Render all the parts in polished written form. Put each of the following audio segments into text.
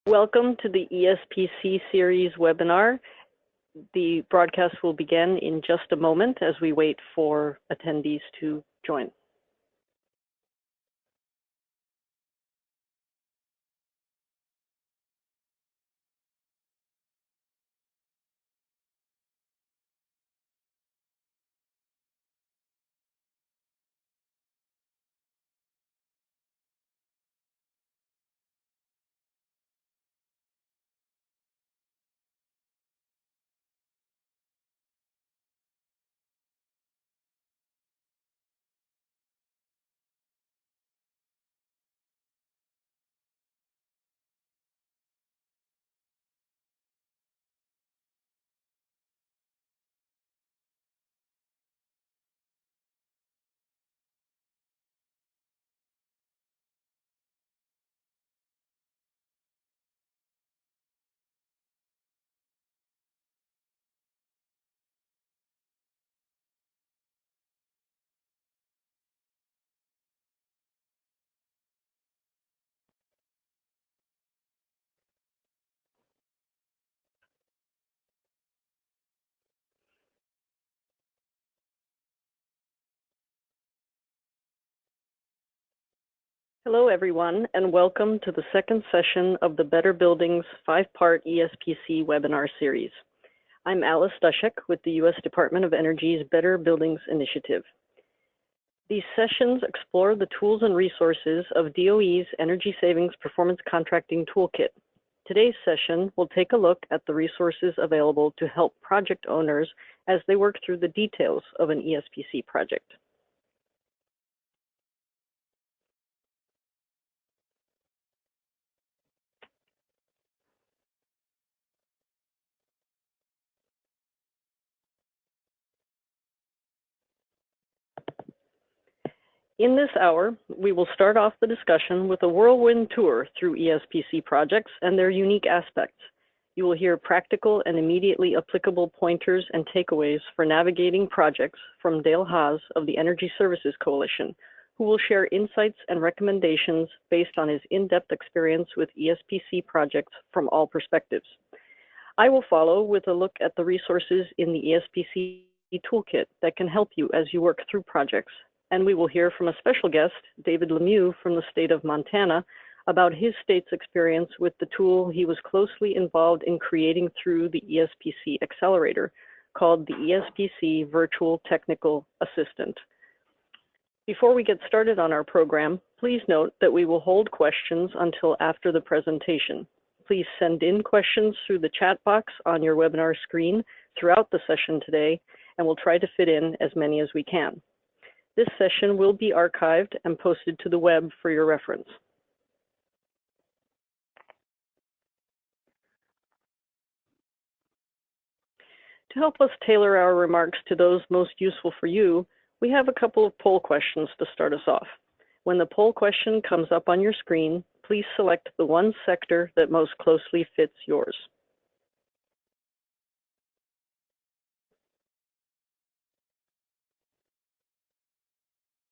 Welcome to the ESPC series webinar. The broadcast will begin in just a moment as we wait for attendees to join. Hello, everyone, and welcome to the second session of the Better Buildings 5-part ESPC webinar series. I'm Alice Dushek with the U.S. Department of Energy's Better Buildings Initiative. These sessions explore the tools and resources of DOE's Energy Savings Performance Contracting Toolkit. Today's session will take a look at the resources available to help project owners as they work through the details of an ESPC project. In this hour, we will start off the discussion with a whirlwind tour through ESPC projects and their unique aspects. You will hear practical and immediately applicable pointers and takeaways for navigating projects from Dale Haas of the Energy Services Coalition, who will share insights and recommendations based on his in-depth experience with ESPC projects from all perspectives. I will follow with a look at the resources in the ESPC Toolkit that can help you as you work through projects. And we will hear from a special guest, David Lemieux from the state of Montana, about his state's experience with the tool he was closely involved in creating through the ESPC Accelerator, called the ESPC Virtual Technical Assistant. Before we get started on our program, please note that we will hold questions until after the presentation. Please send in questions through the chat box on your webinar screen throughout the session today, and we'll try to fit in as many as we can. This session will be archived and posted to the web for your reference. To help us tailor our remarks to those most useful for you, we have a couple of poll questions to start us off. When the poll question comes up on your screen, please select the one sector that most closely fits yours.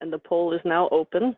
And the poll is now open.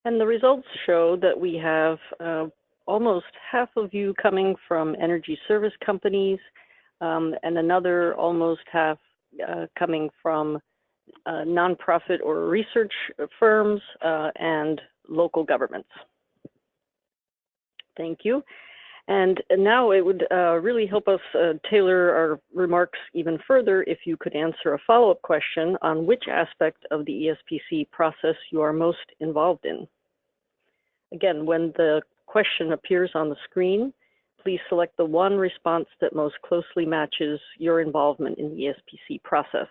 And the results show that we have almost half of you coming from energy service companies, and another almost half coming from nonprofit or research firms and local governments. Thank you. And now it would really help us tailor our remarks even further if you could answer a follow-up question on which aspect of the ESPC process you are most involved in. Again, when the question appears on the screen, please select the one response that most closely matches your involvement in the ESPC process.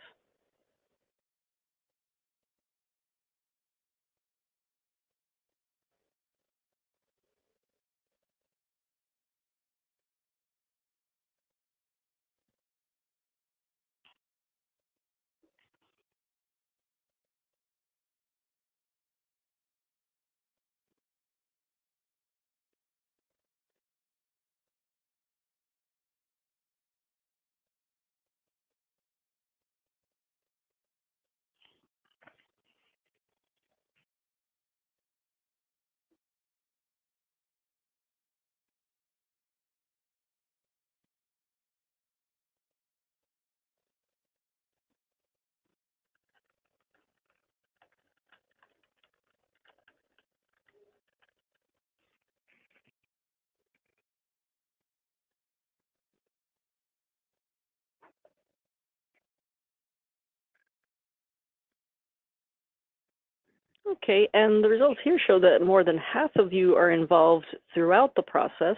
Okay, and the results here show that more than half of you are involved throughout the process,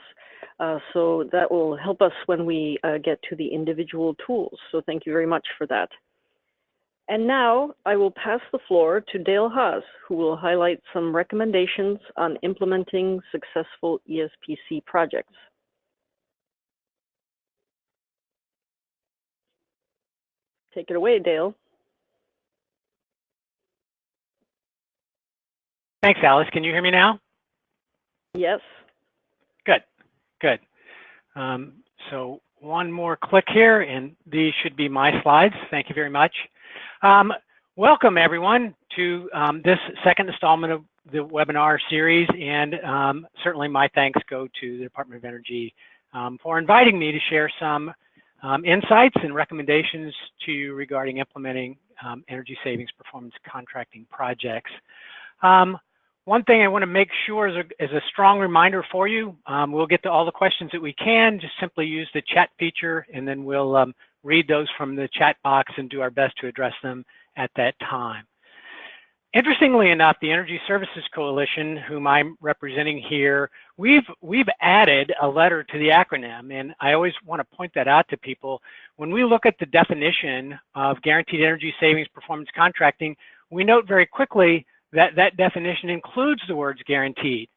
so that will help us when we get to the individual tools. So thank you very much for that. And now I will pass the floor to Dale Haas, who will highlight some recommendations on implementing successful ESPC projects. Take it away, Dale. Thanks, Alice. Can you hear me now? Yes. Good, good. So one more click here, and these should be my slides. Thank you very much. Welcome, everyone, to this second installment of the webinar series, and certainly my thanks go to the Department of Energy for inviting me to share some insights and recommendations to you regarding implementing energy savings performance contracting projects. One thing I want to make sure is a strong reminder for you. We'll get to all the questions that we can. Just simply use the chat feature, and then we'll read those from the chat box and do our best to address them at that time. Interestingly enough, the Energy Services Coalition, whom I'm representing here, we've added a letter to the acronym, and I always want to point that out to people. When we look at the definition of guaranteed energy savings performance contracting, we note very quickly that that definition includes the words guaranteed.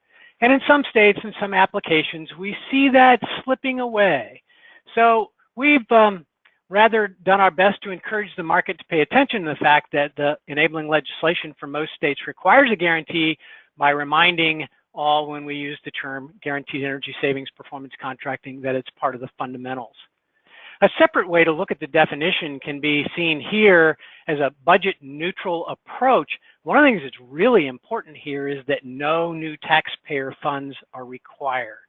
And in some states and some applications, we see that slipping away. So we've rather done our best to encourage the market to pay attention to the fact that the enabling legislation for most states requires a guarantee by reminding all, when we use the term guaranteed energy savings performance contracting, that it's part of the fundamentals. A separate way to look at the definition can be seen here as a budget neutral approach. One of the things that's really important here is that no new taxpayer funds are required.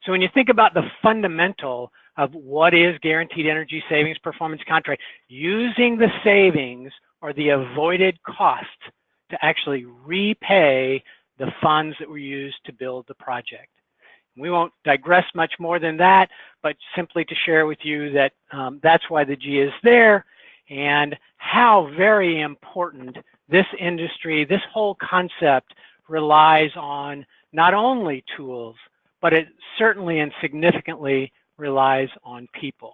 So when you think about the fundamental of what is guaranteed energy savings performance contract, using the savings or the avoided costs to actually repay the funds that were used to build the project. We won't digress much more than that, but simply to share with you that that's why the G is there, and how very important this industry, this whole concept relies on not only tools, but it certainly and significantly relies on people.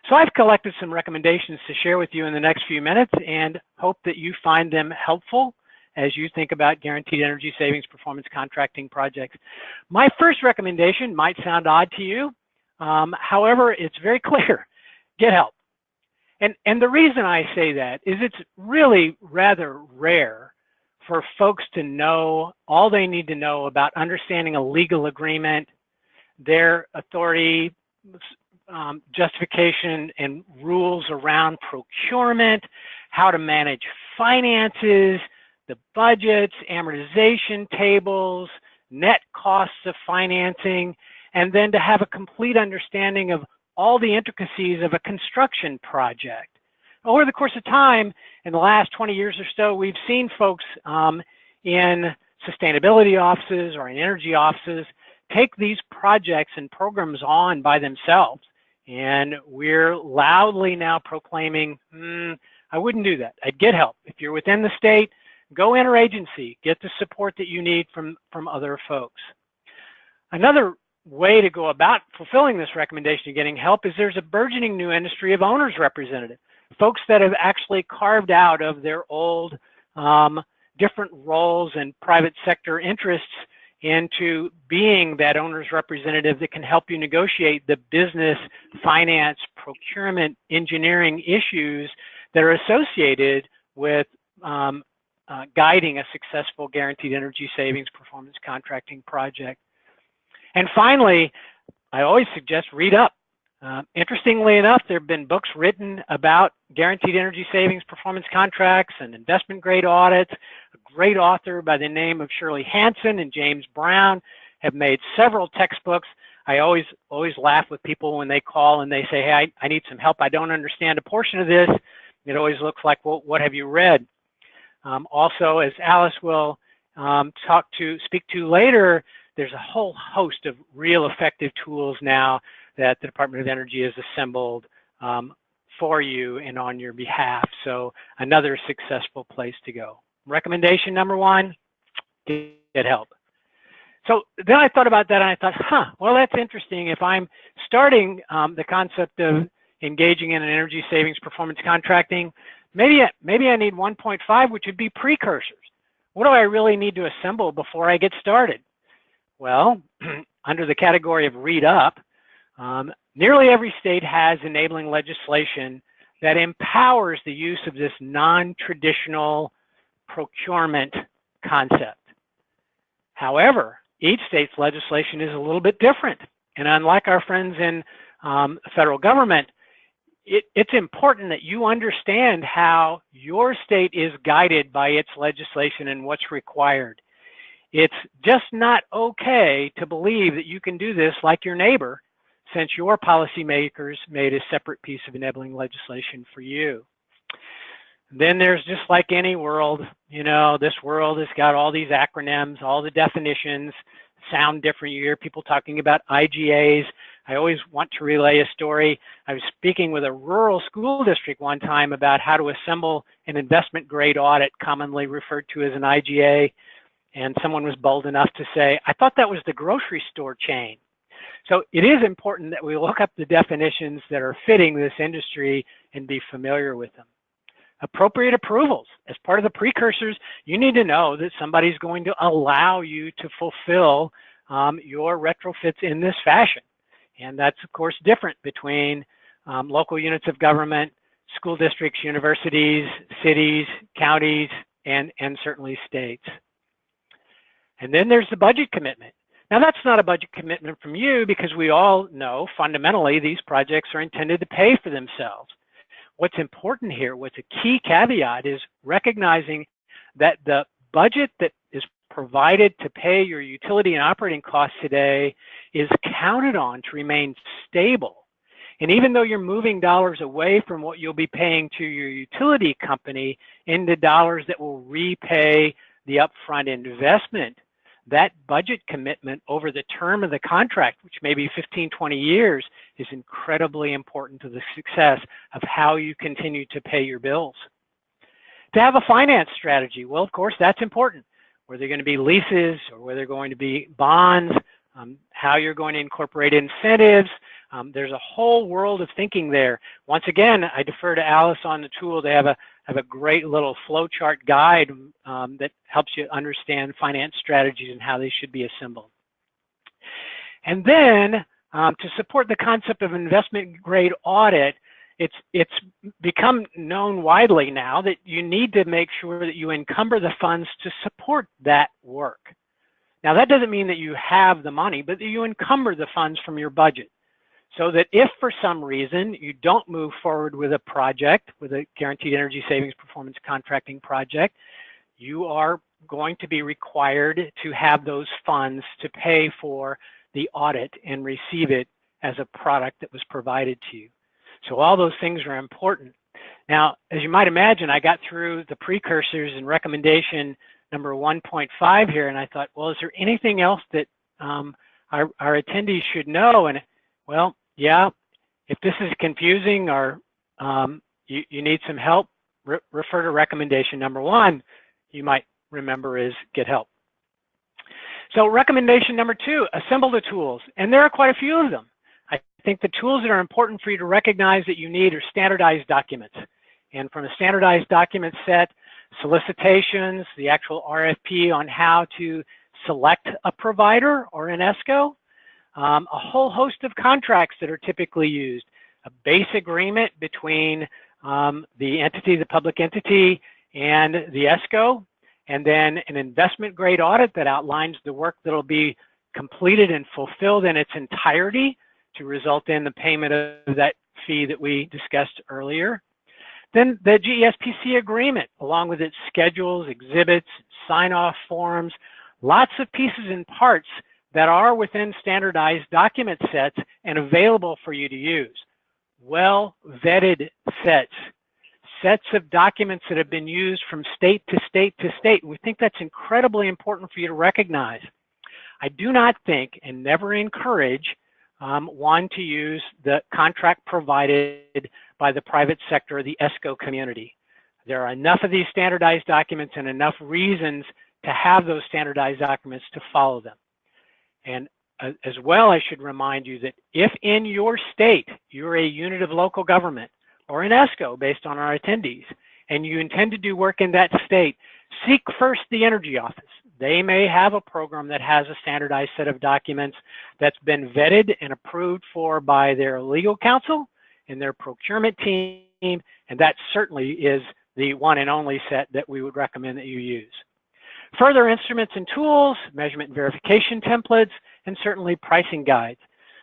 So I've collected some recommendations to share with you in the next few minutes, and hope that you find them helpful as you think about guaranteed energy savings performance contracting projects. My first recommendation might sound odd to you. However, it's very clear: get help. And the reason I say that is it's really rather rare for folks to know all they need to know about understanding a legal agreement, their authority, justification and rules around procurement, how to manage finances, the budgets, amortization tables, net costs of financing, and then to have a complete understanding of all the intricacies of a construction project. Over the course of time, in the last 20 years or so, we've seen folks in sustainability offices or in energy offices take these projects and programs on by themselves. And we're loudly now proclaiming, I wouldn't do that. I'd get help. If you're within the state, go interagency, get the support that you need from other folks. Another way to go about fulfilling this recommendation of getting help is there's a burgeoning new industry of owner's representative, folks that have actually carved out of their old different roles and private sector interests into being that owner's representative that can help you negotiate the business, finance, procurement, engineering issues that are associated with guiding a successful guaranteed energy savings performance contracting project. And finally, I always suggest read up. Interestingly enough, there have been books written about guaranteed energy savings performance contracts and investment grade audits. A great author by the name of Shirley Hansen and James Brown have made several textbooks. I always laugh with people when they call and they say, hey, I need some help. I don't understand a portion of this. It always looks like, well, what have you read? Also, as Alice will speak to later, there's a whole host of real effective tools now that the Department of Energy has assembled for you and on your behalf. So another successful place to go. Recommendation number one, get help. So then I thought about that and I thought, well, that's interesting. If I'm starting the concept of engaging in an energy savings performance contracting, maybe I need 1.5, which would be precursors. What do I really need to assemble before I get started? Well, under the category of read up, nearly every state has enabling legislation that empowers the use of this non-traditional procurement concept. However, each state's legislation is a little bit different. And unlike our friends in the federal government, it's important that you understand how your state is guided by its legislation and what's required. It's just not okay to believe that you can do this like your neighbor, since your policymakers made a separate piece of enabling legislation for you. Then there's just like any world, you know, this world has got all these acronyms, all the definitions sound different. You hear people talking about IGAs. I always want to relay a story. I was speaking with a rural school district one time about how to assemble an investment grade audit, commonly referred to as an IGA. And someone was bold enough to say, I thought that was the grocery store chain. So it is important that we look up the definitions that are fitting this industry and be familiar with them. Appropriate approvals. As part of the precursors, you need to know that somebody's going to allow you to fulfill your retrofits in this fashion. And that's, of course, different between local units of government, school districts, universities, cities, counties, and certainly states. And then there's the budget commitment. Now, that's not a budget commitment from you because we all know fundamentally these projects are intended to pay for themselves. What's important here, what's a key caveat, is recognizing that the budget that is provided to pay your utility and operating costs today is counted on to remain stable. And even though you're moving dollars away from what you'll be paying to your utility company into dollars that will repay the upfront investment, that budget commitment over the term of the contract, which may be 15, 20 years, is incredibly important to the success of how you continue to pay your bills. To have a finance strategy, well, of course, that's important. Whether they're going to be leases or whether they're going to be bonds, how you're going to incorporate incentives. There's a whole world of thinking there. Once again, I defer to Alice on the tool. They have a great little flowchart guide that helps you understand finance strategies and how they should be assembled. And then to support the concept of investment grade audit, it's become known widely now that you need to make sure that you encumber the funds to support that work. Now, that doesn't mean that you have the money, but that you encumber the funds from your budget, so that if for some reason you don't move forward with a project, with a guaranteed energy savings performance contracting project, you are going to be required to have those funds to pay for the audit and receive it as a product that was provided to you. So all those things are important. Now, as you might imagine, I got through the precursors and recommendation number 1.5 here, and I thought, well, is there anything else that our attendees should know? And well, yeah, if this is confusing or you need some help, refer to recommendation number 1. You might remember is get help. So recommendation number 2, assemble the tools. And there are quite a few of them. I think the tools that are important for you to recognize that you need are standardized documents. And from a standardized document set, solicitations, the actual RFP on how to select a provider or an ESCO, a whole host of contracts that are typically used, a base agreement between the entity, the public entity, and the ESCO, and then an investment grade audit that outlines the work that will be completed and fulfilled in its entirety to result in the payment of that fee that we discussed earlier. Then the ESPC agreement, along with its schedules, exhibits, sign-off forms, lots of pieces and parts that are within standardized document sets and available for you to use. Well-vetted sets of documents that have been used from state to state to state. We think that's incredibly important for you to recognize. I do not think and never encourage one to use the contract provided by the private sector or the ESCO community. There are enough of these standardized documents and enough reasons to have those standardized documents to follow them. And as well, I should remind you that if in your state you're a unit of local government or an ESCO based on our attendees, and you intend to do work in that state, seek first the Energy Office. They may have a program that has a standardized set of documents that's been vetted and approved for by their legal counsel and their procurement team, and that certainly is the one and only set that we would recommend that you use. Further instruments and tools, measurement and verification templates, and certainly pricing guides.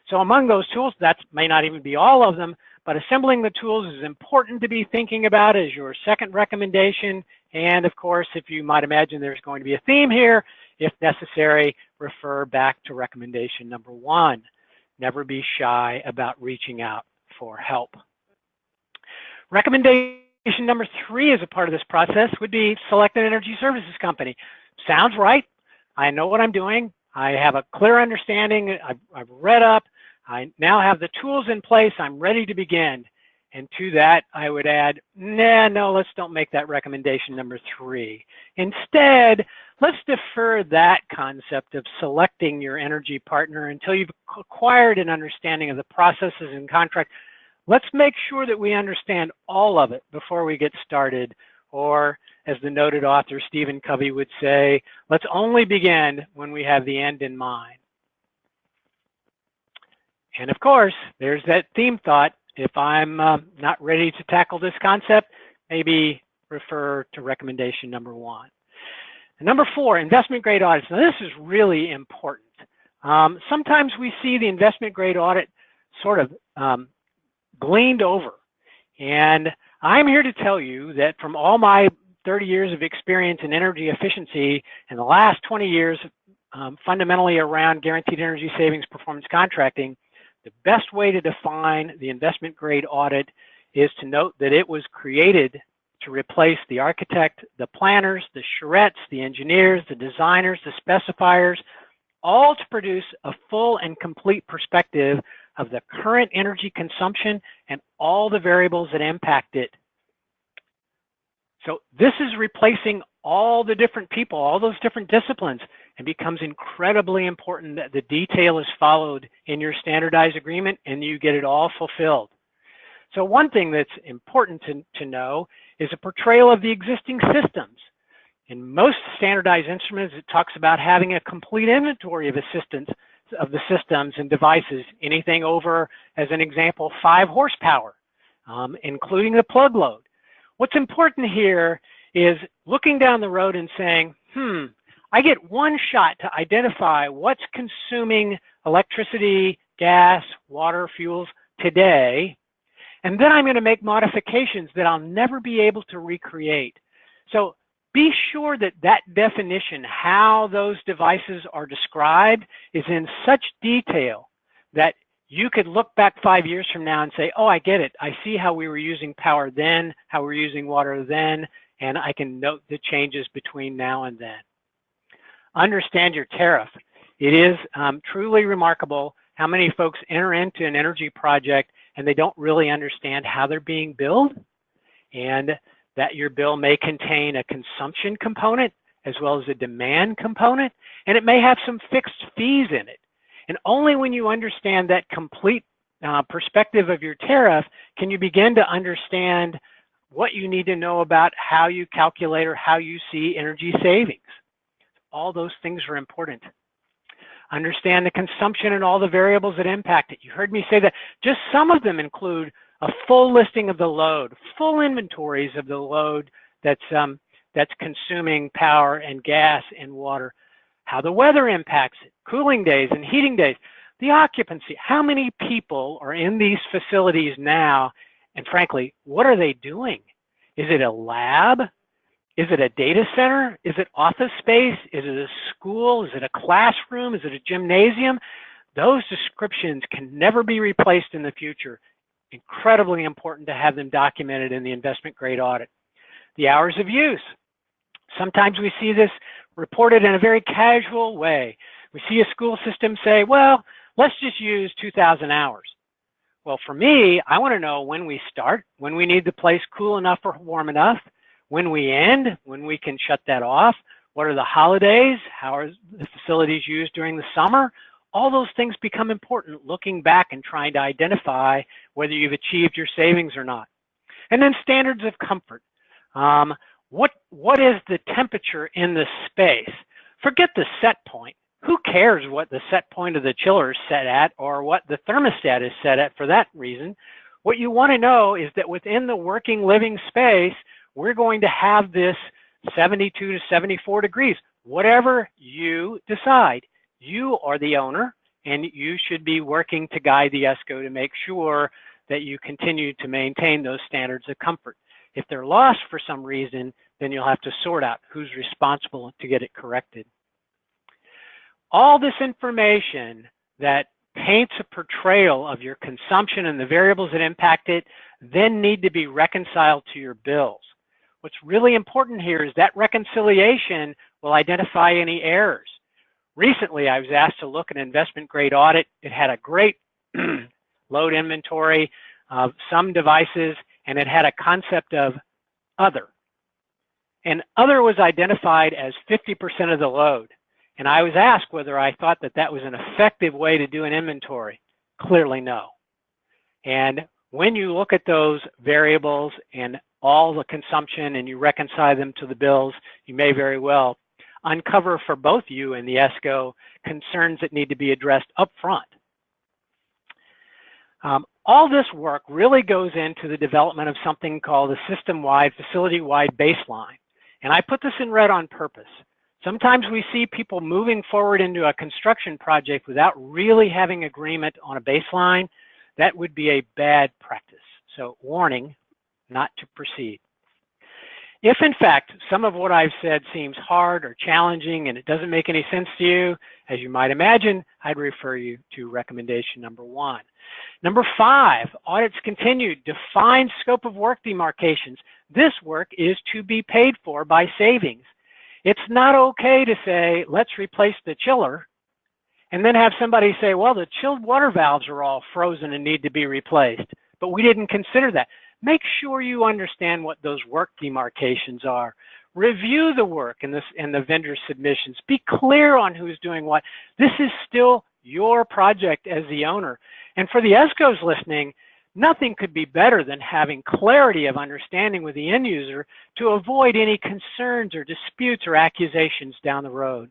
So among those tools, that may not even be all of them, but assembling the tools is important to be thinking about as your second recommendation. And of course, if you might imagine there's going to be a theme here, if necessary, refer back to recommendation number 1. Never be shy about reaching out for help. Recommendation number 3 as a part of this process would be select an energy services company. Sounds right. I know what I'm doing. I have a clear understanding. I've read up. I now have the tools in place. I'm ready to begin. And to that, I would add, no, let's don't make that recommendation number 3. Instead, let's defer that concept of selecting your energy partner until you've acquired an understanding of the processes and contract. Let's make sure that we understand all of it before we get started. Or, as the noted author Stephen Covey would say, let's only begin when we have the end in mind. And of course, there's that theme thought. If I'm not ready to tackle this concept, maybe refer to recommendation number 1. And number 4, investment grade audits. Now this is really important. Sometimes we see the investment grade audit sort of gleaned over. And I'm here to tell you that from all my 30 years of experience in energy efficiency and the last 20 years fundamentally around guaranteed energy savings performance contracting, the best way to define the investment grade audit is to note that it was created to replace the architect, the planners, the charrettes, the engineers, the designers, the specifiers, all to produce a full and complete perspective of the current energy consumption and all the variables that impact it. So this is replacing all the different people, all those different disciplines, and becomes incredibly important that the detail is followed in your standardized agreement and you get it all fulfilled. So one thing that's important to know is a portrayal of the existing systems. In most standardized instruments, it talks about having a complete inventory of the systems and devices, anything over, as an example, 5 horsepower, including the plug load. What's important here is looking down the road and saying, I get one shot to identify what's consuming electricity, gas, water, fuels today, and then I'm going to make modifications that I'll never be able to recreate. So be sure that that definition, how those devices are described, is in such detail that you could look back 5 years from now and say, oh, I get it. I see how we were using power then, how we were using water then, and I can note the changes between now and then. Understand your tariff. It is truly remarkable how many folks enter into an energy project and they don't really understand how they're being billed, and that your bill may contain a consumption component as well as a demand component, and it may have some fixed fees in it. And only when you understand that complete perspective of your tariff can you begin to understand what you need to know about how you calculate or how you see energy savings. All those things are important. Understand the consumption and all the variables that impact it. You heard me say that just some of them include a full listing of the load, full inventories of the load that's consuming power and gas and water, how the weather impacts it, cooling days and heating days, the occupancy, how many people are in these facilities now, and frankly, what are they doing? Is it a lab? Is it a data center? Is it office space? Is it a school? Is it a classroom? Is it a gymnasium? Those descriptions can never be replaced in the future. Incredibly important to have them documented in the investment grade audit. The hours of use. Sometimes we see this reported in a very casual way. We see a school system say, well, let's just use 2,000 hours. Well, for me, I want to know when we start, when we need the place cool enough or warm enough, when we end, when we can shut that off, what are the holidays, how are the facilities used during the summer. All those things become important looking back and trying to identify whether you've achieved your savings or not. And then standards of comfort. What is the temperature in the space? Forget the set point. Who cares what the set point of the chiller is set at or what the thermostat is set at for that reason? What you want to know is that within the working living space, we're going to have this 72 to 74 degrees. Whatever you decide, you are the owner, and you should be working to guide the ESCO to make sure that you continue to maintain those standards of comfort. If they're lost for some reason, then you'll have to sort out who's responsible to get it corrected. All this information that paints a portrayal of your consumption and the variables that impact it then need to be reconciled to your bills. What's really important here is that reconciliation will identify any errors. Recently, I was asked to look at an investment grade audit. It had a great load inventory of some devices, and it had a concept of other. And other was identified as 50% of the load. And I was asked whether I thought that that was an effective way to do an inventory. Clearly no. And when you look at those variables and all the consumption and you reconcile them to the bills, you may very well uncover for both you and the ESCO concerns that need to be addressed up front. All this work really goes into the development of something called a system-wide, facility-wide baseline. And I put this in red on purpose. Sometimes we see people moving forward into a construction project without really having agreement on a baseline. That would be a bad practice. So warning, not to proceed. If in fact some of what I've said seems hard or challenging and it doesn't make any sense to you, as you might imagine, I'd refer you to recommendation number 1. Number 5, audits continued. Define scope of work demarcations. This work is to be paid for by savings. It's not okay to say, let's replace the chiller, and then have somebody say, well, the chilled water valves are all frozen and need to be replaced, but we didn't consider that. Make sure you understand what those work demarcations are. Review the work and the vendor submissions. Be clear on who's doing what. This is still your project as the owner. And for the ESCOs listening, nothing could be better than having clarity of understanding with the end user to avoid any concerns or disputes or accusations down the road.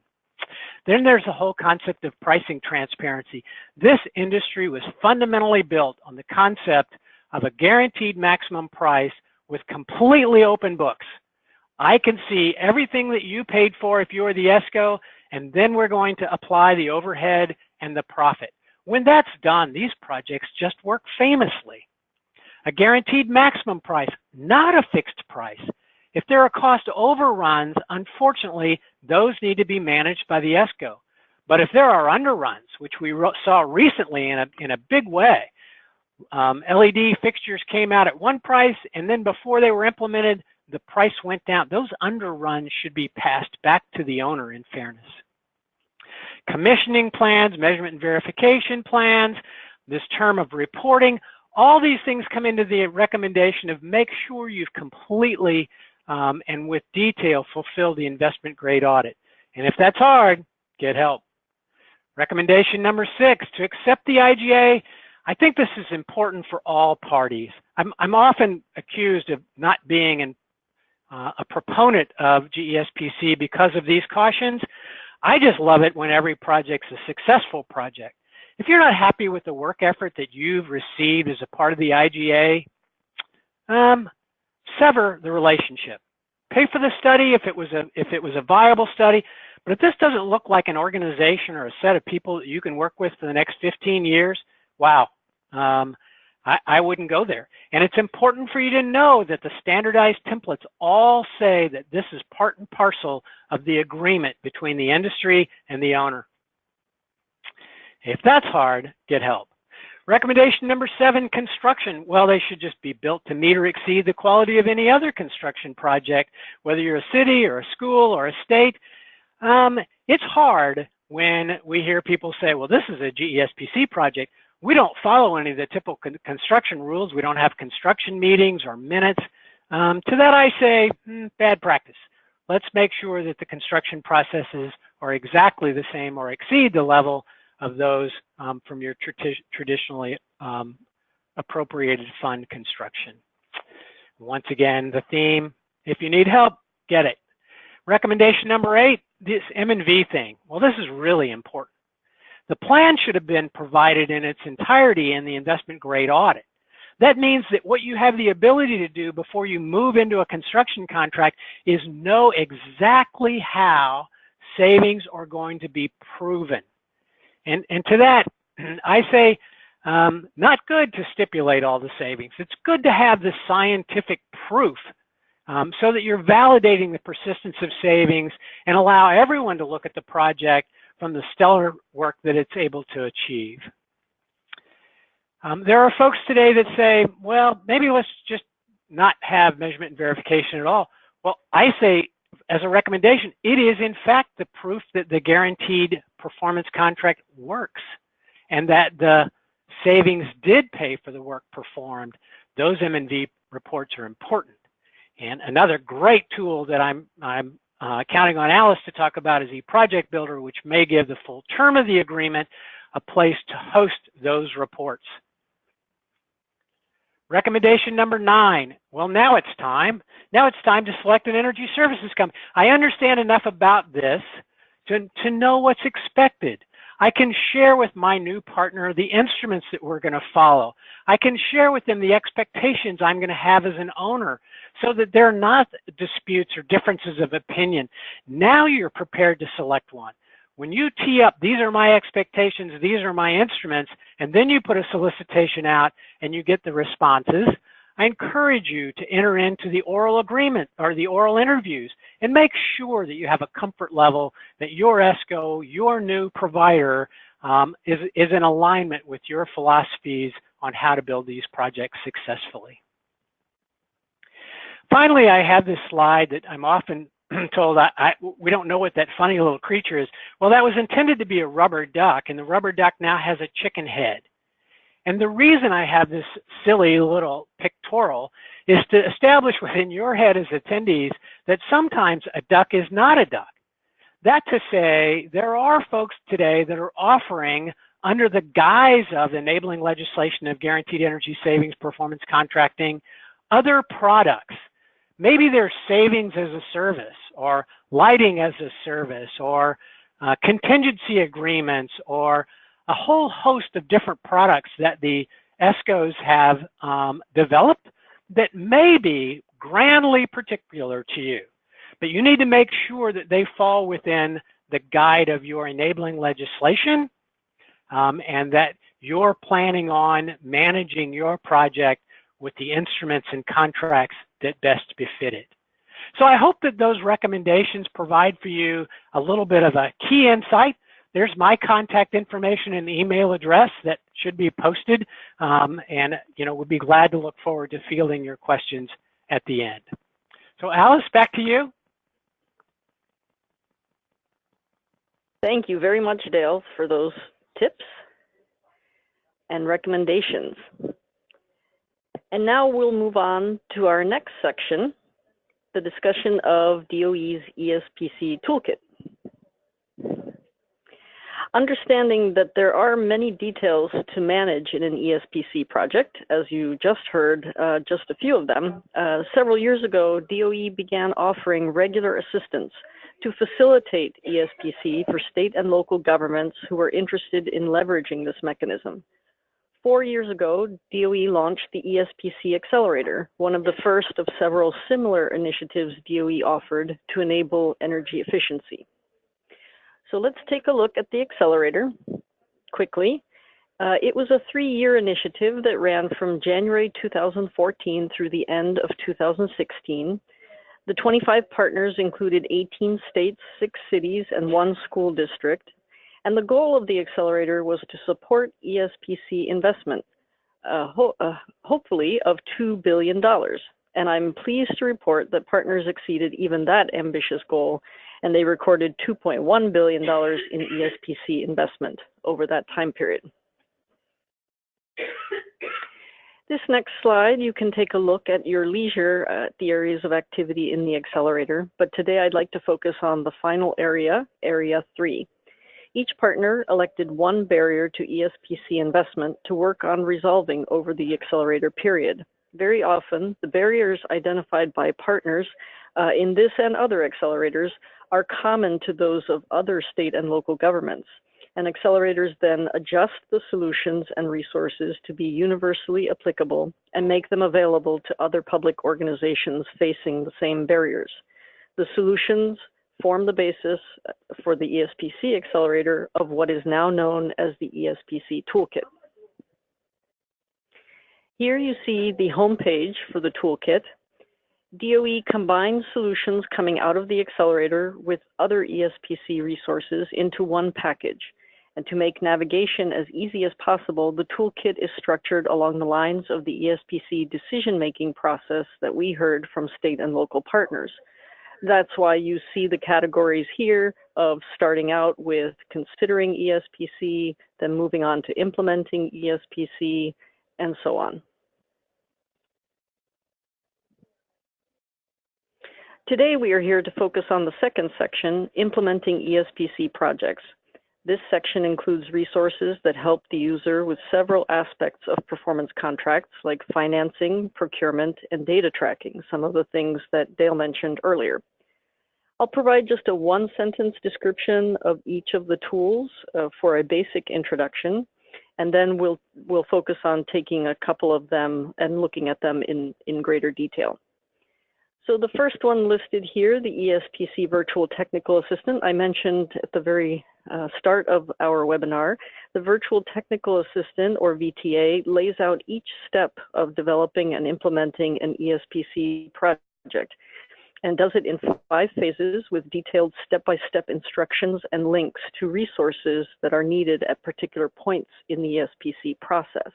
Then there's the whole concept of pricing transparency. This industry was fundamentally built on the concept of a guaranteed maximum price with completely open books. I can see everything that you paid for if you were the ESCO, and then we're going to apply the overhead and the profit. When that's done, these projects just work famously. A guaranteed maximum price, not a fixed price. If there are cost overruns, unfortunately, those need to be managed by the ESCO. But if there are underruns, which we saw recently in a big way, LED fixtures came out at one price, and then before they were implemented, the price went down. Those underruns should be passed back to the owner in fairness. Commissioning plans, measurement and verification plans, this term of reporting, all these things come into the recommendation of make sure you've completely and with detail fulfilled the investment grade audit. And if that's hard, get help. Recommendation number 6, to accept the IGA. I think this is important for all parties. I'm often accused of not being a proponent of GESPC because of these cautions. I just love it when every project's a successful project. If you're not happy with the work effort that you've received as a part of the IGA, sever the relationship. Pay for the study if it was a viable study, but if this doesn't look like an organization or a set of people that you can work with for the next 15 years, wow, I wouldn't go there. And it's important for you to know that the standardized templates all say that this is part and parcel of the agreement between the industry and the owner. If that's hard, get help. Recommendation number 7, construction. Well, they should just be built to meet or exceed the quality of any other construction project, whether you're a city or a school or a state. It's hard when we hear people say, well, this is a GESPC project. We don't follow any of the typical construction rules. We don't have construction meetings or minutes. To that I say, bad practice. Let's make sure that the construction processes are exactly the same or exceed the level of those from your traditionally appropriated fund construction. Once again, the theme, if you need help, get it. Recommendation number 8, this M&V thing. Well, this is really important. The plan should have been provided in its entirety in the investment grade audit. That means that what you have the ability to do before you move into a construction contract is know exactly how savings are going to be proven. And to that, I say, not good to stipulate all the savings. It's good to have the scientific proof so that you're validating the persistence of savings and allow everyone to look at the project from the stellar work that it's able to achieve. There are folks today that say, well, maybe let's just not have measurement and verification at all. Well, I say, as a recommendation, it is in fact the proof that the guaranteed performance contract works and that the savings did pay for the work performed. Those M&V reports are important. And another great tool that I'm counting on Alice to talk about is eProject Builder, which may give the full term of the agreement a place to host those reports. Recommendation number 9. Well, now it's time. Now it's time to select an energy services company. I understand enough about this to know what's expected. I can share with my new partner the instruments that we're going to follow. I can share with them the expectations I'm going to have as an owner so that there are not disputes or differences of opinion. Now you're prepared to select one. When you tee up, these are my expectations, these are my instruments, and then you put a solicitation out and you get the responses, I encourage you to enter into the oral agreement or the oral interviews and make sure that you have a comfort level that your ESCO, your new provider, is in alignment with your philosophies on how to build these projects successfully. Finally, I have this slide that I'm often told we don't know what that funny little creature is. Well, that was intended to be a rubber duck, and the rubber duck now has a chicken head. And the reason I have this silly little pictorial is to establish within your head as attendees that sometimes a duck is not a duck. That to say, there are folks today that are offering, under the guise of enabling legislation of guaranteed energy savings performance contracting, other products. Maybe there's savings as a service, or lighting as a service, or contingency agreements, or a whole host of different products that the ESCOs have developed that may be grandly particular to you. But you need to make sure that they fall within the guide of your enabling legislation and that you're planning on managing your project with the instruments and contracts that best befit it. So I hope that those recommendations provide for you a little bit of a key insight. There's my contact information and email address that should be posted, and we'll be glad to look forward to fielding your questions at the end. So Alice, back to you. Thank you very much, Dale, for those tips and recommendations. And now we'll move on to our next section, the discussion of DOE's ESPC Toolkit. Understanding that there are many details to manage in an ESPC project, as you just heard just a few of them, several years ago, DOE began offering regular assistance to facilitate ESPC for state and local governments who were interested in leveraging this mechanism. 4 years ago, DOE launched the ESPC Accelerator, one of the first of several similar initiatives DOE offered to enable energy efficiency. So let's take a look at the Accelerator quickly. It was a 3-year initiative that ran from January 2014 through the end of 2016. The 25 partners included 18 states, 6 cities, and 1 school district. And the goal of the Accelerator was to support ESPC investment, hopefully of $2 billion. And I'm pleased to report that partners exceeded even that ambitious goal, and they recorded $2.1 billion in ESPC investment over that time period. This next slide, you can take a look at your leisure at the areas of activity in the Accelerator, but today I'd like to focus on the final area, Area 3. Each partner elected one barrier to ESPC investment to work on resolving over the Accelerator period. Very often, the barriers identified by partners in this and other accelerators are common to those of other state and local governments. And accelerators then adjust the solutions and resources to be universally applicable and make them available to other public organizations facing the same barriers. The solutions form the basis for the ESPC Accelerator of what is now known as the ESPC Toolkit. Here you see the homepage for the toolkit. DOE combines solutions coming out of the Accelerator with other ESPC resources into one package. And to make navigation as easy as possible, the toolkit is structured along the lines of the ESPC decision-making process that we heard from state and local partners. That's why you see the categories here of starting out with considering ESPC, then moving on to implementing ESPC, and so on. Today, we are here to focus on the second section, implementing ESPC projects. This section includes resources that help the user with several aspects of performance contracts, like financing, procurement, and data tracking, some of the things that Dale mentioned earlier. I'll provide just a one-sentence description of each of the tools for a basic introduction, and then we'll focus on taking a couple of them and looking at them in greater detail. So the first one listed here, the ESPC Virtual Technical Assistant, I mentioned at the very start of our webinar. The Virtual Technical Assistant, or VTA, lays out each step of developing and implementing an ESPC project and does it in 5 phases with detailed step-by-step instructions and links to resources that are needed at particular points in the ESPC process.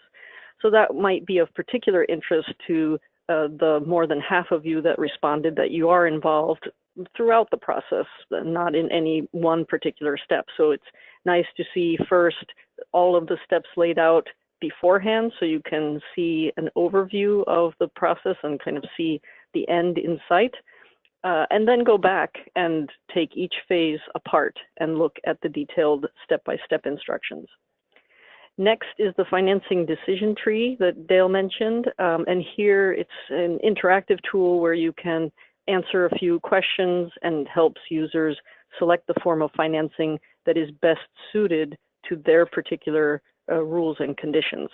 So that might be of particular interest to the more than half of you that responded that you are involved throughout the process, not in any one particular step. So it's nice to see first all of the steps laid out beforehand so you can see an overview of the process and kind of see the end in sight. And then go back and take each phase apart and look at the detailed step-by-step instructions. Next is the financing decision tree that Dale mentioned. And here it's an interactive tool where you can answer a few questions and helps users select the form of financing that is best suited to their particular rules and conditions.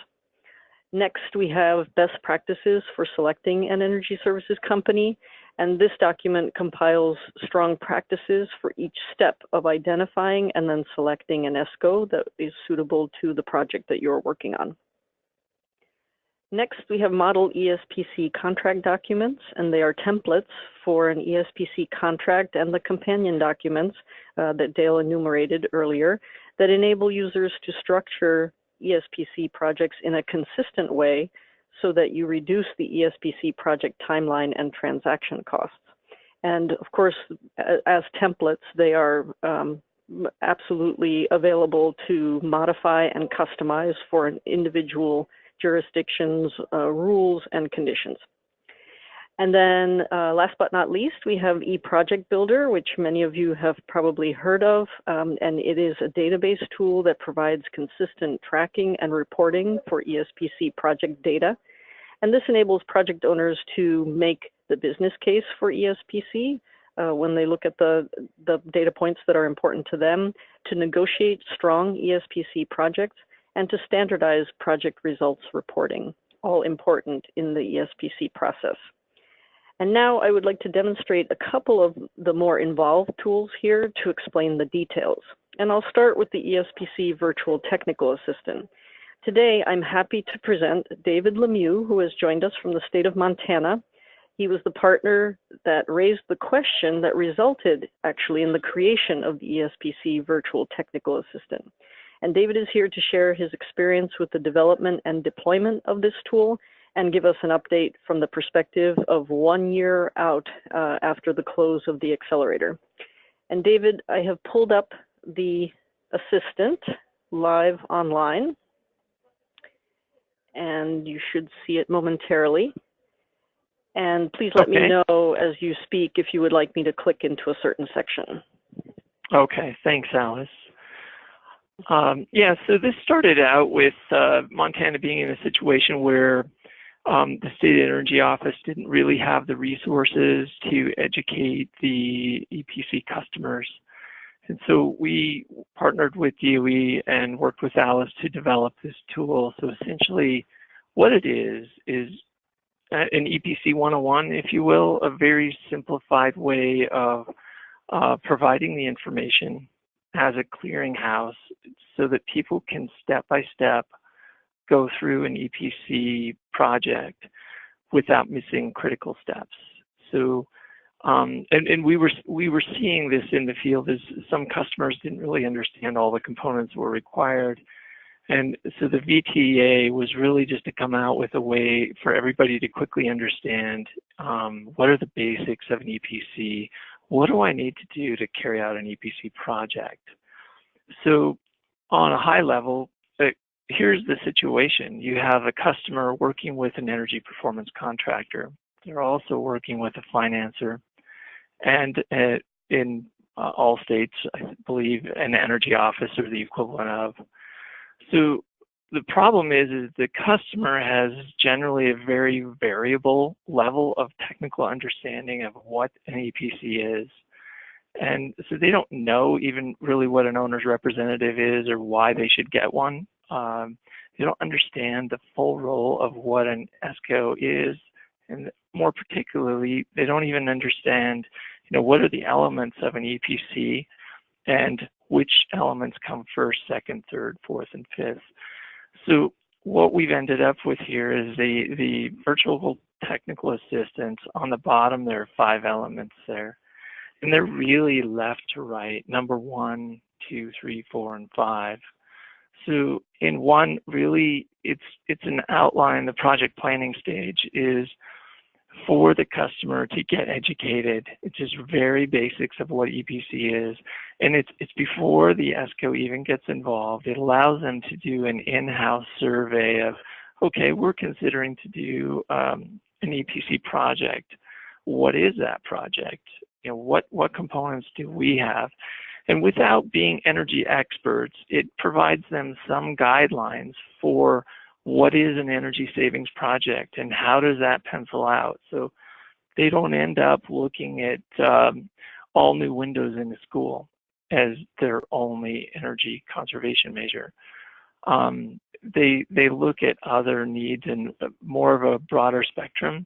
Next, we have best practices for selecting an energy services company. And this document compiles strong practices for each step of identifying and then selecting an ESCO that is suitable to the project that you're working on. Next, we have model ESPC contract documents, and they are templates for an ESPC contract and the companion documents that Dale enumerated earlier that enable users to structure ESPC projects in a consistent way so that you reduce the ESPC project timeline and transaction costs. And of course, as templates, they are absolutely available to modify and customize for an individual jurisdictions, rules, and conditions. And then last but not least, we have eProject Builder, which many of you have probably heard of, and it is a database tool that provides consistent tracking and reporting for ESPC project data. And this enables project owners to make the business case for ESPC when they look at the data points that are important to them, to negotiate strong ESPC projects, and to standardize project results reporting, all important in the ESPC process. And now I would like to demonstrate a couple of the more involved tools here to explain the details. And I'll start with the ESPC Virtual Technical Assistant. Today, I'm happy to present David Lemieux, who has joined us from the state of Montana. He was the partner that raised the question that resulted actually in the creation of the ESPC Virtual Technical Assistant. And David is here to share his experience with the development and deployment of this tool and give us an update from the perspective of 1 year out after the close of the Accelerator. And David, I have pulled up the assistant live online, and you should see it momentarily. And please let me know as you speak if you would like me to click into a certain section. Okay, thanks, Alice. Yeah, so this started out with Montana being in a situation where the State Energy Office didn't really have the resources to educate the EPC customers. And so we partnered with DOE and worked with Alice to develop this tool. So essentially what it is an EPC 101, if you will, a very simplified way of providing the information as a clearinghouse so that people can step by step go through an EPC project without missing critical steps. So, and we were seeing this in the field as some customers didn't really understand all the components that were required. And so the VTA was really just to come out with a way for everybody to quickly understand what are the basics of an EPC, what do I need to do to carry out an EPC project. So on a high level, here's the situation. You have a customer working with an energy performance contractor. They're also working with a financer, and in all states, I believe, an energy office or the equivalent of. So the problem is the customer has generally a very variable level of technical understanding of what an EPC is. And so they don't know even really what an owner's representative is or why they should get one. They don't understand the full role of what an ESCO is, and more particularly, they don't even understand, what are the elements of an EPC and which elements come first, second, third, fourth, and fifth. So what we've ended up with here is the virtual technical assistance. On the bottom, there are 5 elements there, and they're really left to right, number 1, 2, 3, 4, and 5. So in 1, really, it's an outline. The project planning stage is for the customer to get educated. It's just very basics of what EPC is. And it's before the ESCO even gets involved. It allows them to do an in-house survey of, okay, we're considering to do an EPC project. What is that project? What components do we have? And without being energy experts, it provides them some guidelines for what is an energy savings project and how does that pencil out. So they don't end up looking at all new windows in the school as their only energy conservation measure. They look at other needs and more of a broader spectrum.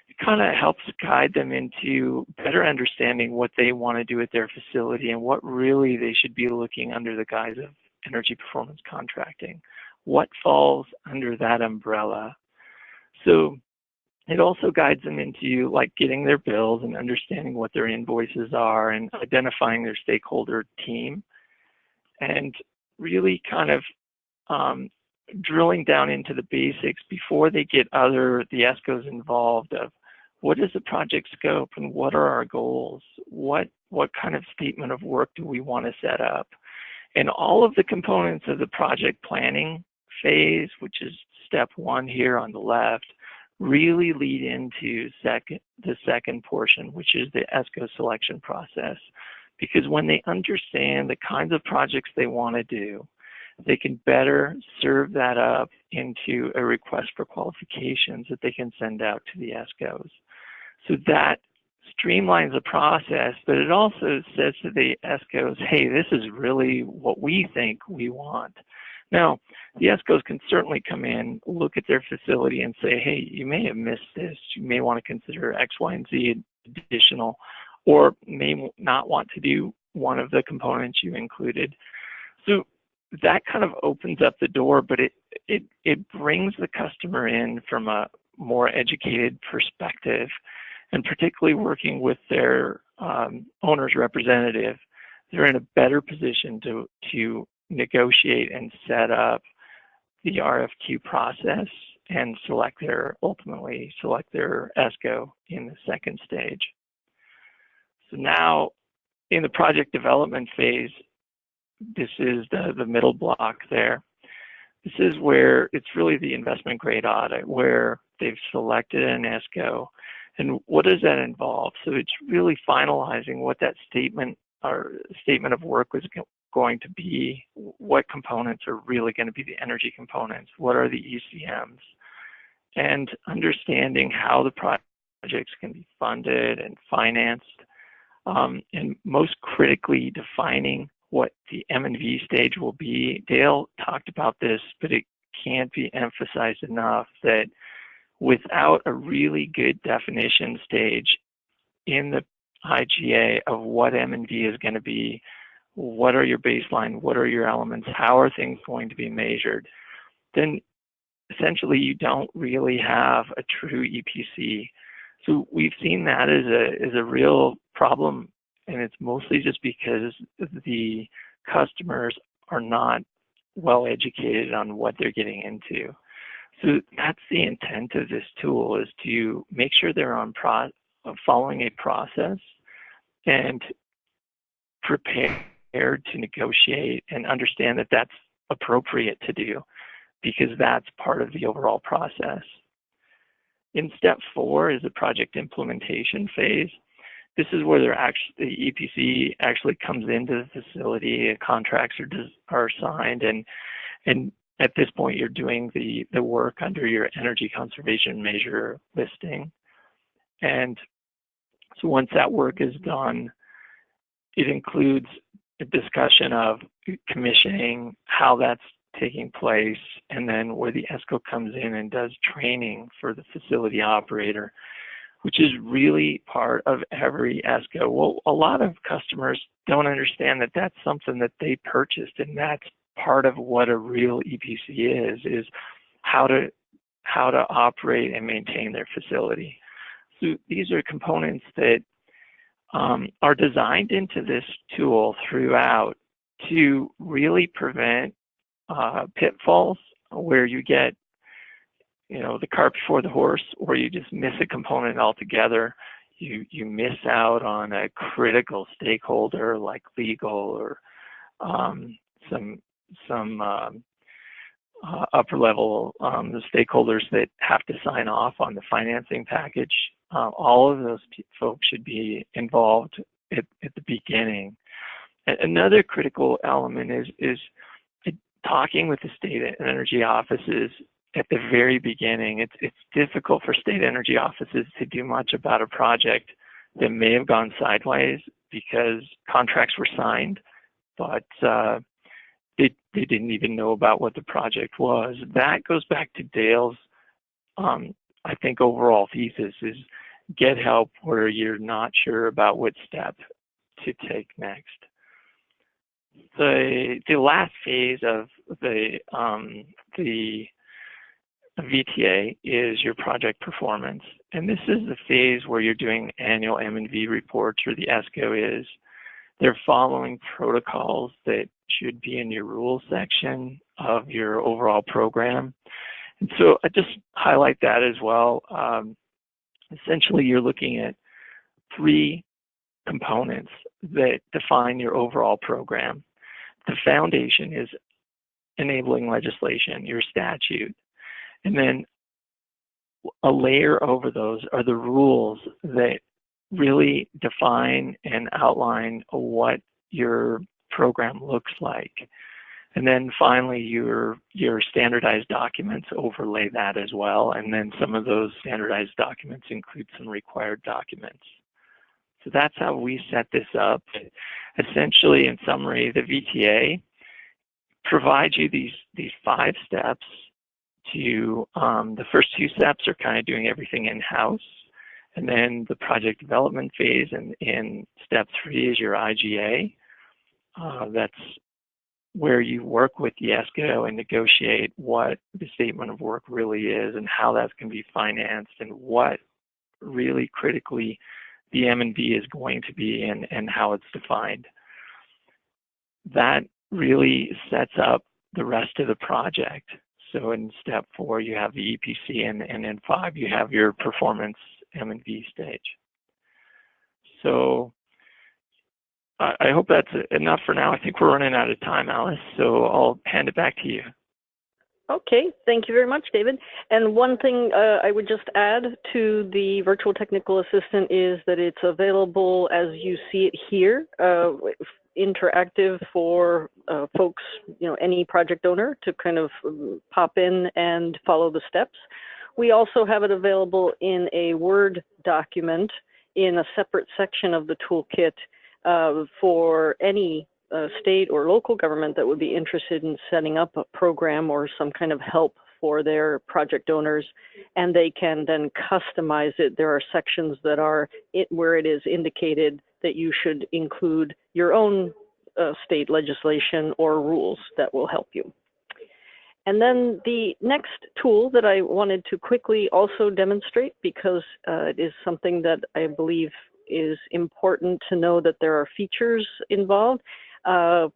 It kind of helps guide them into better understanding what they want to do at their facility and what really they should be looking under the guise of energy performance contracting. What falls under that umbrella? So it also guides them into like getting their bills and understanding what their invoices are and identifying their stakeholder team, and really kind of drilling down into the basics before they get the ESCOs involved of what is the project scope and what are our goals? What kind of statement of work do we want to set up? And all of the components of the project planning phase, which is step 1 here on the left, really lead into the second portion, which is the ESCO selection process. Because when they understand the kinds of projects they want to do, they can better serve that up into a request for qualifications that they can send out to the ESCOs. So that streamlines the process, but it also says to the ESCOs, hey, this is really what we think we want. Now, the ESCOs can certainly come in, look at their facility and say, hey, you may have missed this. You may want to consider X, Y, and Z additional, or may not want to do one of the components you included. So that kind of opens up the door, but it brings the customer in from a more educated perspective, and particularly working with their owner's representative, they're in a better position to negotiate and set up the RFQ process and ultimately select their ESCO in the second stage. So now in the project development phase, this is the middle block there. This is where it's really the investment grade audit where they've selected an ESCO. And what does that involve? So it's really finalizing what that statement of work was going to be, what components are really going to be the energy components, what are the ECMs, and understanding how the projects can be funded and financed, and most critically defining what the M&V stage will be. Dale talked about this, but it can't be emphasized enough that without a really good definition stage in the IGA of what M&V is going to be, what are your baseline, what are your elements, how are things going to be measured, then essentially you don't really have a true EPC. So we've seen that as a real problem, and it's mostly just because the customers are not well educated on what they're getting into. So that's the intent of this tool, is to make sure they're on following a process and prepared to negotiate and understand that that's appropriate to do, because that's part of the overall process. In step 4 is the project implementation phase. This is where the EPC actually comes into the facility, contracts are signed, and at this point you're doing the work under your energy conservation measure listing. And so once that work is done, it includes a discussion of commissioning, how that's taking place, and then where the ESCO comes in and does training for the facility operator, which is really part of every ESCO. Well, a lot of customers don't understand that that's something that they purchased, and that's part of what a real EPC is how to operate and maintain their facility. So these are components that are designed into this tool throughout to really prevent pitfalls where you get, the cart before the horse, or you just miss a component altogether. You miss out on a critical stakeholder like legal or some upper level the stakeholders that have to sign off on the financing package. All of those folks should be involved at the beginning. Another critical element is talking with the state energy offices at the very beginning. It's difficult for state energy offices to do much about a project that may have gone sideways because contracts were signed, but they didn't even know about what the project was. That goes back to Dale's, I think, overall thesis is get help where you're not sure about what step to take next. The last phase of the a VTA is your project performance. And this is the phase where you're doing annual M&V reports, or the ESCO is. They're following protocols that should be in your rules section of your overall program. And so I just highlight that as well. Essentially, you're looking at 3 components that define your overall program. The foundation is enabling legislation, your statute. And then a layer over those are the rules that really define and outline what your program looks like. And then finally, your standardized documents overlay that as well. And then some of those standardized documents include some required documents. So that's how we set this up. Essentially, in summary, the VTA provides you these 5 steps to, the first 2 steps are kind of doing everything in-house. And then the project development phase, and step 3 is your IGA. That's where you work with the ESCO and negotiate what the statement of work really is and how that can be financed and what really critically the M&V is going to be and how it's defined. That really sets up the rest of the project. So in step 4, you have the EPC, and in 5, you have your performance M&V stage. So I hope that's enough for now. I think we're running out of time, Alice, so I'll hand it back to you. Okay, thank you very much, David. And one thing I would just add to the Virtual Technical Assistant is that it's available as you see it here, interactive for folks, any project owner to kind of pop in and follow the steps. We also have it available in a Word document in a separate section of the toolkit for any state or local government that would be interested in setting up a program or some kind of help for their project owners, and they can then customize it. There are sections that are where it is indicated that you should include your own state legislation or rules that will help you. And then the next tool that I wanted to quickly also demonstrate, because it is something that I believe is important to know that there are features involved.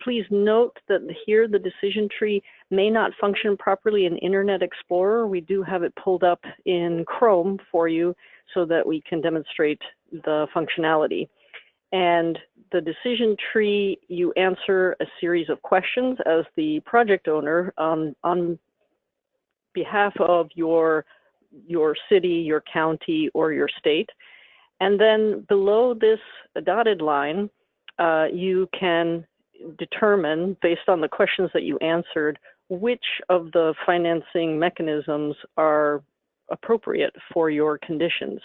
Please note that here the decision tree may not function properly in Internet Explorer. We do have it pulled up in Chrome for you so that we can demonstrate the functionality. And the decision tree, you answer a series of questions as the project owner on behalf of your city, your county, or your state. And then below this dotted line, you can determine, based on the questions that you answered, which of the financing mechanisms are appropriate for your conditions.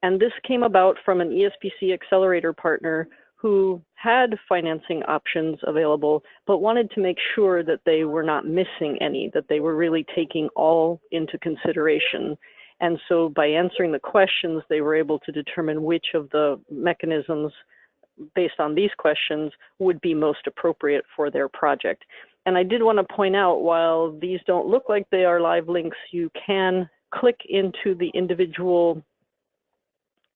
And this came about from an ESPC Accelerator partner who had financing options available, but wanted to make sure that they were not missing any, that they were really taking all into consideration. And so by answering the questions, they were able to determine which of the mechanisms based on these questions would be most appropriate for their project. And I did want to point out, while these don't look like they are live links, you can click into the individual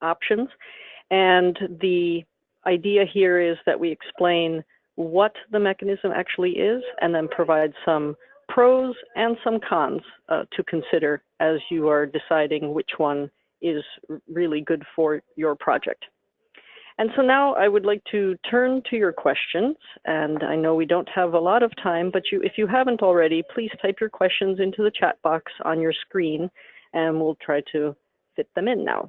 options. And the idea here is that we explain what the mechanism actually is and then provide some pros and some cons to consider as you are deciding which one is really good for your project. And so now I would like to turn to your questions. And I know we don't have a lot of time, but if you haven't already, please type your questions into the chat box on your screen, and we'll try to fit them in now.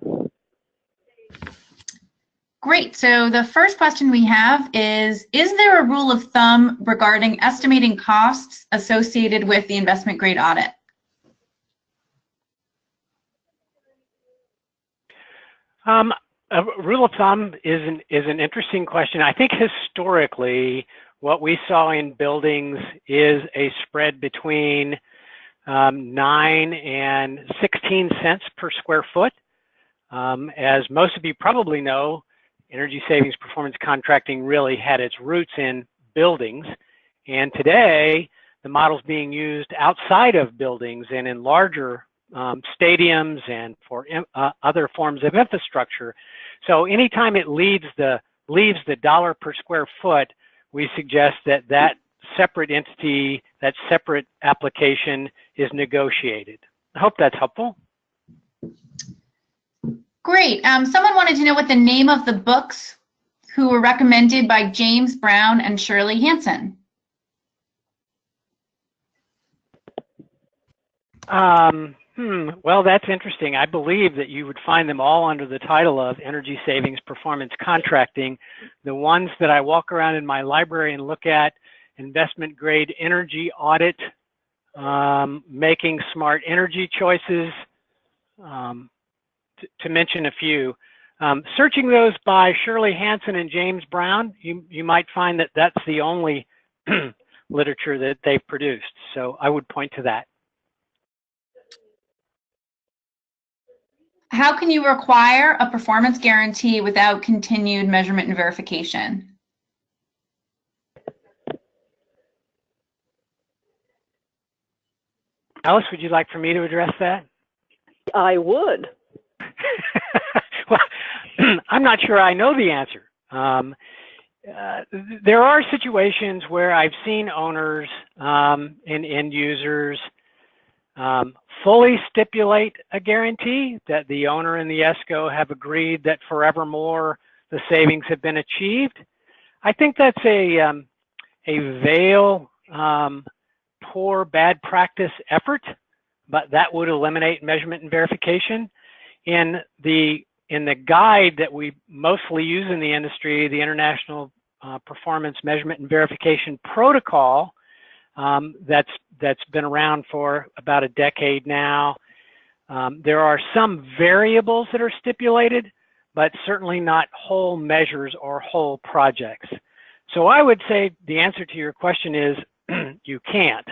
Great. So the first question we have is there a rule of thumb regarding estimating costs associated with the investment grade audit? A rule of thumb is an interesting question. I think historically, what we saw in buildings is a spread between 9 and 16 cents per square foot. As most of you probably know, energy savings performance contracting really had its roots in buildings. And today, the model's being used outside of buildings and in larger stadiums and for other forms of infrastructure. So anytime it leaves the dollar per square foot, we suggest that that separate entity, that separate application is negotiated. I hope that's helpful. Great. Someone wanted to know what the name of the books who were recommended by James Brown and Shirley Hansen. Well, that's interesting. I believe that you would find them all under the title of Energy Savings Performance Contracting. The ones that I walk around in my library and look at: Investment Grade Energy Audit, Making Smart Energy Choices, to mention a few. Searching those by Shirley Hansen and James Brown, you might find that that's the only literature that they've produced. So I would point to that. How can you require a performance guarantee without continued measurement and verification? Alice, would you like for me to address that? I would. Well, I'm not sure I know the answer. There are situations where I've seen owners and end users fully stipulate a guarantee that the owner and the ESCO have agreed that forevermore the savings have been achieved. I think that's a veil, poor, bad practice effort, but that would eliminate measurement and verification. In the guide that we mostly use in the industry, the International Performance Measurement and Verification Protocol, that's been around for about a decade now. There are some variables that are stipulated, but certainly not whole measures or whole projects. So I would say the answer to your question is you can't.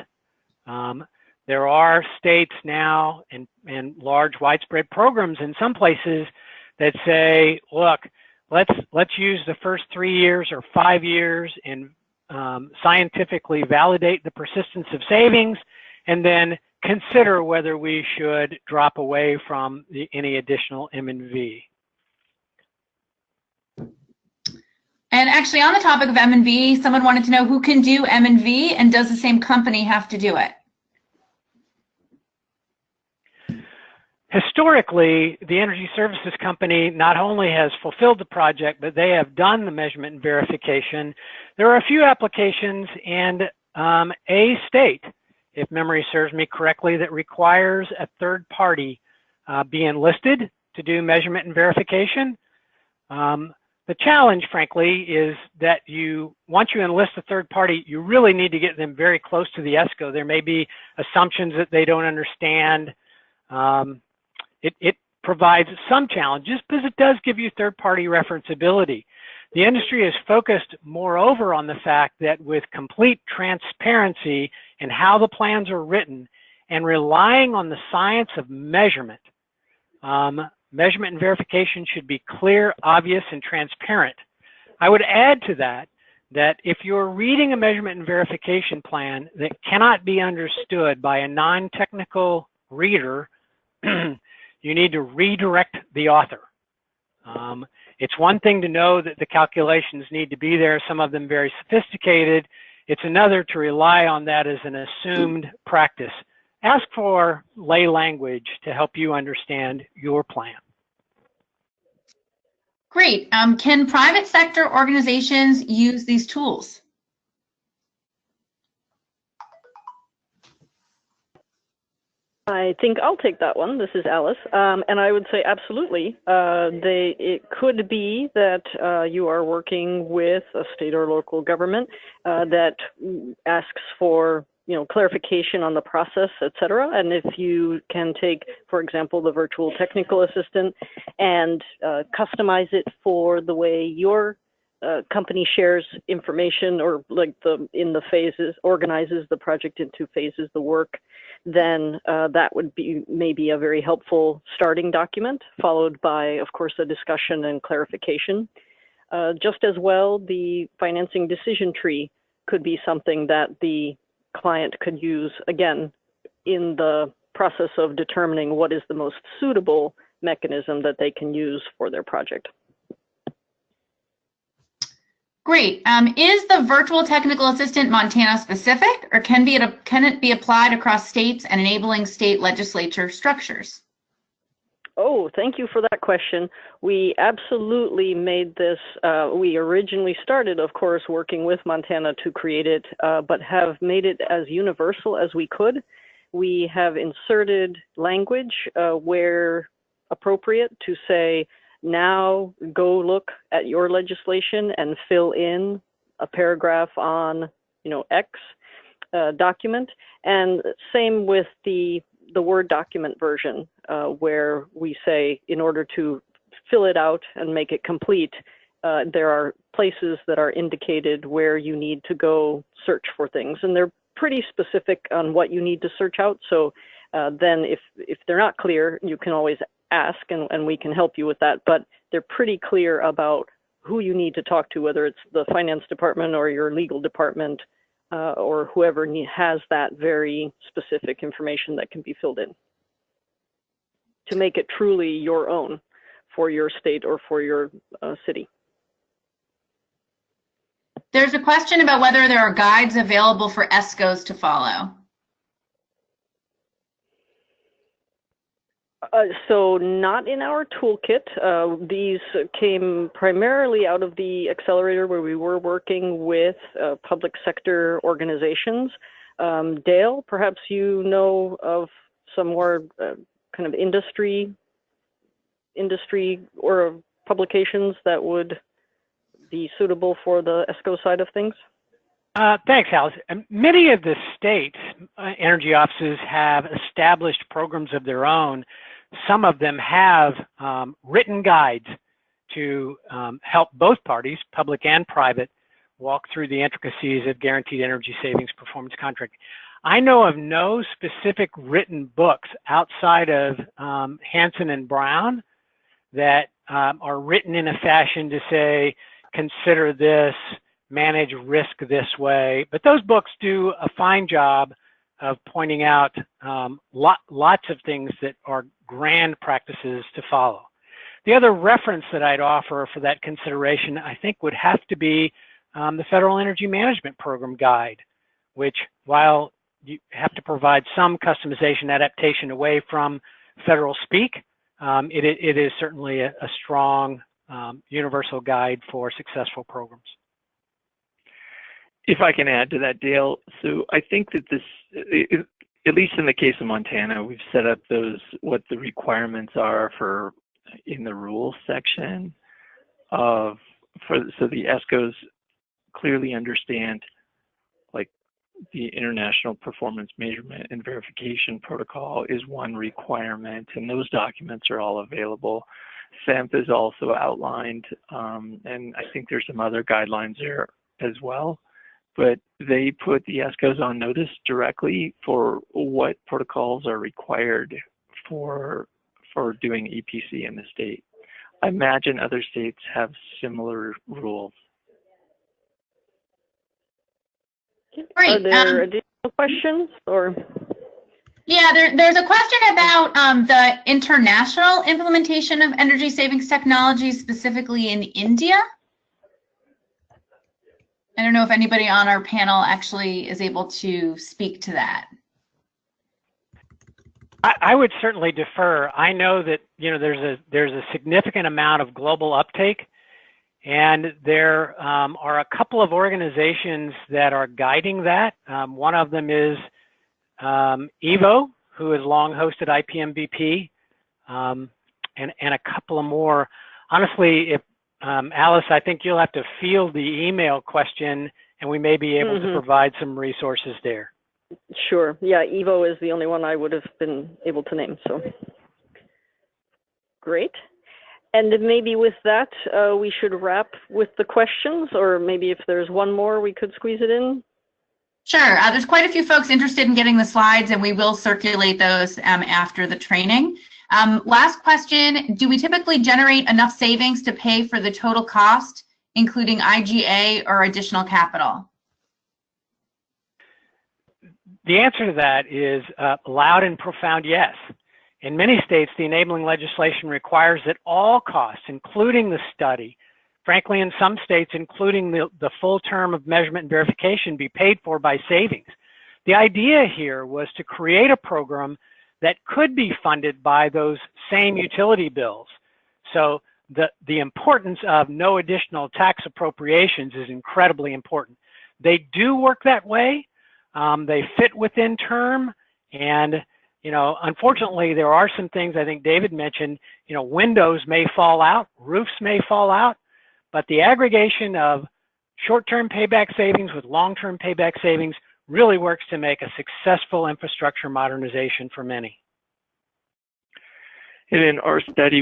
There are states now and large widespread programs in some places that say, look, let's use the first 3 years or 5 years and scientifically validate the persistence of savings, and then consider whether we should drop away from any additional M&V. And actually, on the topic of M&V, someone wanted to know who can do M&V, and does the same company have to do it? Historically, the energy services company not only has fulfilled the project, but they have done the measurement and verification. There are a few applications and a state, if memory serves me correctly, that requires a third party be enlisted to do measurement and verification. The challenge, frankly, is that once you enlist a third party, you really need to get them very close to the ESCO. There may be assumptions that they don't understand. It provides some challenges because it does give you third-party referenceability. The industry is focused, moreover, on the fact that with complete transparency in how the plans are written and relying on the science of measurement, measurement and verification should be clear, obvious, and transparent. I would add to that if you're reading a measurement and verification plan that cannot be understood by a non-technical reader, you need to redirect the author. It's one thing to know that the calculations need to be there, some of them very sophisticated. It's another to rely on that as an assumed practice. Ask for lay language to help you understand your plan. Great. Can private sector organizations use these tools? I think I'll take that one. This is Alice. And I would say absolutely. It could be that you are working with a state or local government that asks for clarification on the process, et cetera. And if you can take, for example, the Virtual Technical Assistant and customize it for the way your company shares information, or like in the phases, organizes the project into phases, the work, then that would be maybe a very helpful starting document, followed by, of course, a discussion and clarification. Just as well, the financing decision tree could be something that the client could use, again, in the process of determining what is the most suitable mechanism that they can use for their project. Great. Is the Virtual Technical Assistant Montana specific, or can it be applied across states and enabling state legislature structures? Oh, thank you for that question. We absolutely made this, we originally started, of course, working with Montana to create it, but have made it as universal as we could. We have inserted language where appropriate to say, now go look at your legislation and fill in a paragraph on, X document. And same with the Word document version, where we say, in order to fill it out and make it complete, there are places that are indicated where you need to go search for things. And they're pretty specific on what you need to search out. So then if they're not clear, you can always ask and we can help you with that. But they're pretty clear about who you need to talk to, whether it's the finance department or your legal department, or whoever has that very specific information that can be filled in to make it truly your own for your state or for your city. There's a question about whether there are guides available for ESCOs to follow. So not in our toolkit. These came primarily out of the Accelerator, where we were working with public sector organizations. Dale, perhaps you know of some more kind of industry or publications that would be suitable for the ESCO side of things? Thanks, Alice. Many of the states' energy offices have established programs of their own. Some of them have written guides to help both parties, public and private, walk through the intricacies of guaranteed energy savings performance contract. I know of no specific written books outside of Hansen and Brown that are written in a fashion to say, consider this, manage risk this way. But those books do a fine job of pointing out lots of things that are grand practices to follow. The other reference that I'd offer for that consideration, I think, would have to be the Federal Energy Management Program Guide, which, while you have to provide some customization adaptation away from federal speak, it is certainly a strong universal guide for successful programs. If I can add to that, Dale, so I think that this, at least in the case of Montana, we've set up what the requirements are for in the rules section so the ESCOs clearly understand, like, the International Performance Measurement and Verification Protocol is one requirement, and those documents are all available. FEMP is also outlined, and I think there's some other guidelines there as well. But they put the ESCOs on notice directly for what protocols are required for doing EPC in the state. I imagine other states have similar rules. Great. Are there additional questions or? Yeah, there's a question about the international implementation of energy savings technologies, specifically in India. I don't know if anybody on our panel actually is able to speak to that. I would certainly defer. I know that there's a significant amount of global uptake, and there are a couple of organizations that are guiding that. One of them is EVO, who has long hosted IPMVP, and a couple of more. Honestly, if Alice, I think you'll have to field the email question, and we may be able to provide some resources there. Sure. Yeah, EVO is the only one I would have been able to name. So great. And maybe with that, we should wrap with the questions, or maybe if there's one more, we could squeeze it in. Sure. There's quite a few folks interested in getting the slides, and we will circulate those after the training. Last question, do we typically generate enough savings to pay for the total cost, including IGA or additional capital? The answer to that is a loud and profound yes. In many states, the enabling legislation requires that all costs, including the study, frankly, in some states, including the full term of measurement and verification, be paid for by savings. The idea here was to create a program that could be funded by those same utility bills. So the importance of no additional tax appropriations is incredibly important. They do work that way. They fit within term, and unfortunately, there are some things I think David mentioned. Windows may fall out, roofs may fall out, but the aggregation of short-term payback savings with long-term payback savings really works to make a successful infrastructure modernization for many. And in our study,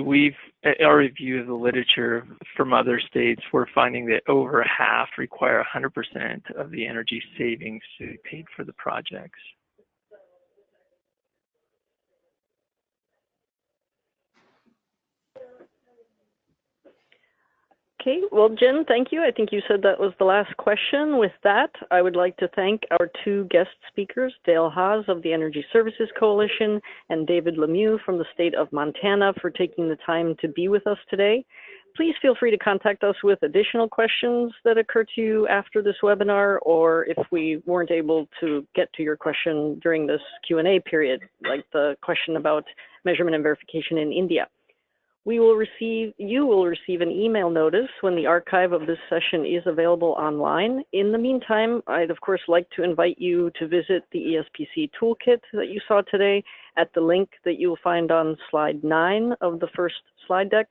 our review of the literature from other states, we're finding that over half require 100% of the energy savings to be paid for the projects. Okay, well, Jen, thank you. I think you said that was the last question. With that, I would like to thank our two guest speakers, Dale Haas of the Energy Services Coalition and David Lemieux from the state of Montana, for taking the time to be with us today. Please feel free to contact us with additional questions that occur to you after this webinar, or if we weren't able to get to your question during this Q&A period, like the question about measurement and verification in India. You will receive an email notice when the archive of this session is available online. In the meantime, I'd of course like to invite you to visit the ESPC Toolkit that you saw today at the link that you'll find on slide 9 of the first slide deck.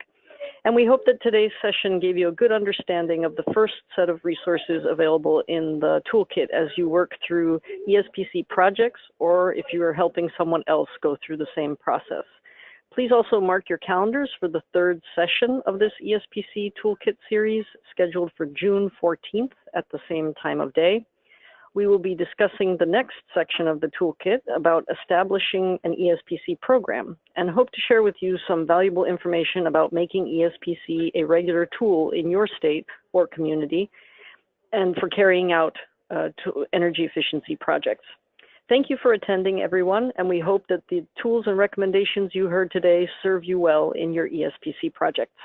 And we hope that today's session gave you a good understanding of the first set of resources available in the toolkit as you work through ESPC projects, or if you are helping someone else go through the same process. Please also mark your calendars for the third session of this ESPC Toolkit series, scheduled for June 14th at the same time of day. We will be discussing the next section of the toolkit about establishing an ESPC program, and hope to share with you some valuable information about making ESPC a regular tool in your state or community and for carrying out energy efficiency projects. Thank you for attending, everyone, and we hope that the tools and recommendations you heard today serve you well in your ESPC projects.